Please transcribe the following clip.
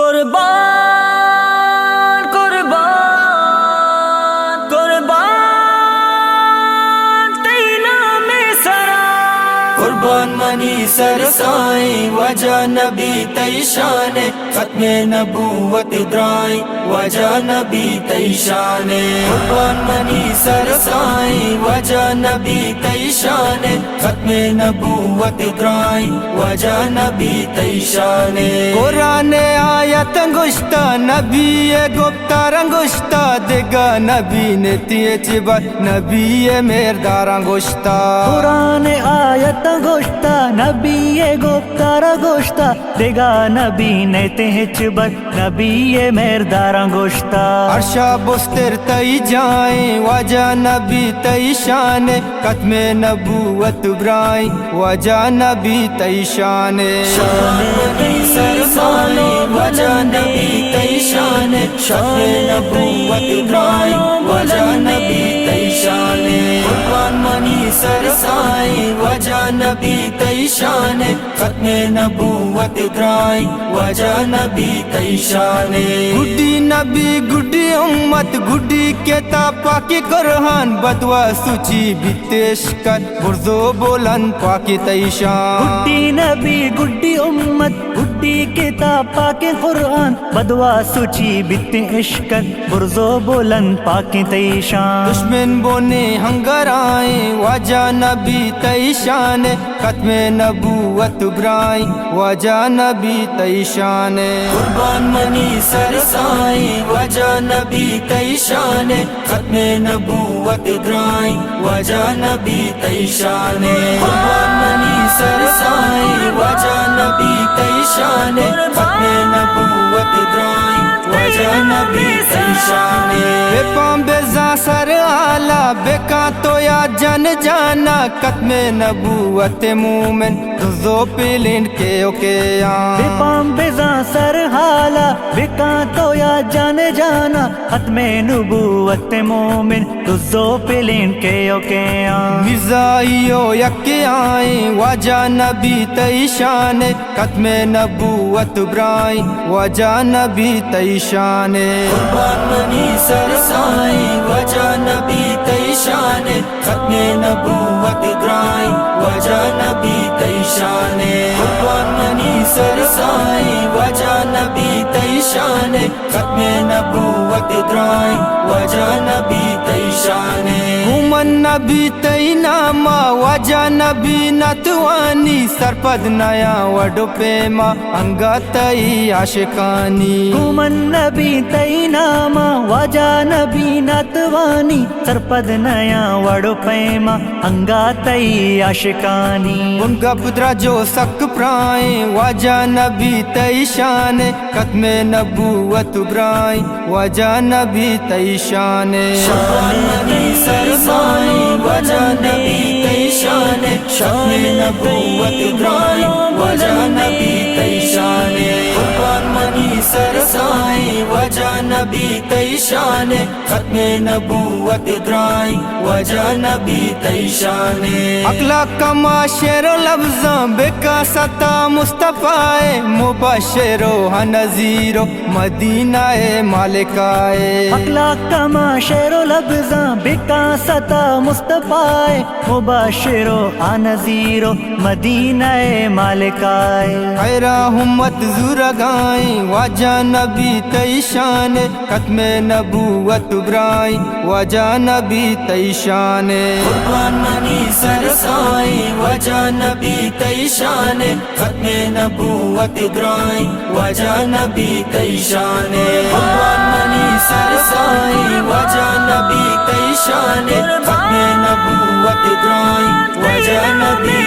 قربان قربان قربان تینا میں سرا قربان منی سرسائیں وجہ نبی تیشان ختم نبوت درائی وجہ نبی تیشان قربان منی سرسائیں وجہ نبی تیشان ختم نبوت درائی وجہ نبی تیشان قرآن آیت انگشتا نبی گپتا رنگشتا دگا نبی نتیے چبت نبی مردار انگشتا قرآن آیت گوشتا نبی گفتار گوشتا دگا نبی نیتے چبت نبی مردار گوشتا عرشا بستر تئی جائیں وجہ نبی تئی شان ختم نبوت برائی وجہ نبی تئی شان وجہ نبی تئی شان ختم نبوت برائی وجہ نبی تئی شان قربان منی سرسائیں وجہ نبی تئی شان ختم نبوت برائی وجہ نبی تئی شان گڈی نبی گڈی امت گڈی کتاب پاکی قرآن بدوا سوچی بیتش کر برزو بولن پاکی تئی شان گڈی نبی گڈی امت گڈی کتاب پاک قرآن بدوا سوچی بیت عشقت برزو بلند پاک تیشان دشمن بونے ہنگر آئیں وجہ نبی تئی شان ختم نبوت برائی وجہ نبی تئی شان قربان منی سرسائیں وجہ نبی تئی شان ختم نبوت برائی وجہ نبی تئی شان قربان منی سرسائیں وجہ نبی تئی شان ختم نبوت برائی وجہ نبی تئی شان بے پام بے زاں سر آلہ بے کان تو یا جن جانا ختم نبوت مومن دزو پلین کے اوکے بے پام بے زاں سر حالا بے کان تو یا جان جانا ختم نبوت مومن دزو پلین کے اوکے مرزائیو یکی آئیں وجہ نبی تئی شان ختم نبوت برائی وجہ نبی تئی شان قربان منی سرسائیں وجہ نبی تئی شان ختم نبوت برائی وجہ نبی تئی شان قربان منی سرسائیں وجہ نبی تئی شان ختم نبوت برائی وجہ نبی تئی شان من نبی تئی ناما وجہ نبی نتوانی سرپد نیا وڈو پیما انگا تئی عاشقانی من نبی تئی ناما وجہ نبی نتوانی سرپد نیا وڑو پیما انگا تئی عاشقانی ان کا پترا جو سک پرائیں وجہ نبی تئی شان ختم نبوت برائی وجہ نبی تئی شان وجہ نبی تئی شان ختم نبوت برائی وجہ نبی تئی شان قربان منی سرسائیں وجہ نبی تئی شان ختم نبوت برائی وجہ نبی تئی شان اقلا کما شعر و لفظاں بکا ستا مصطفیٰ مبشر و نذیر و مدینہ مالکہ اقلا کما شعر و لفظاں بکا ستا مصطفیٰ مبشر و نذیر و مدینہ مالکہ خیرہ ہمت زورگائیں وجہ نبی تئی شان ختم نبوت برائی وجہ نبی تئی شان قربان منی سرسائیں وجہ نبی تئی شان ختم نبوت برائی وجہ نبی تئی شان قربان منی سرسائیں وجہ نبی تئی شان ختم نبوت برائی وجہ نبی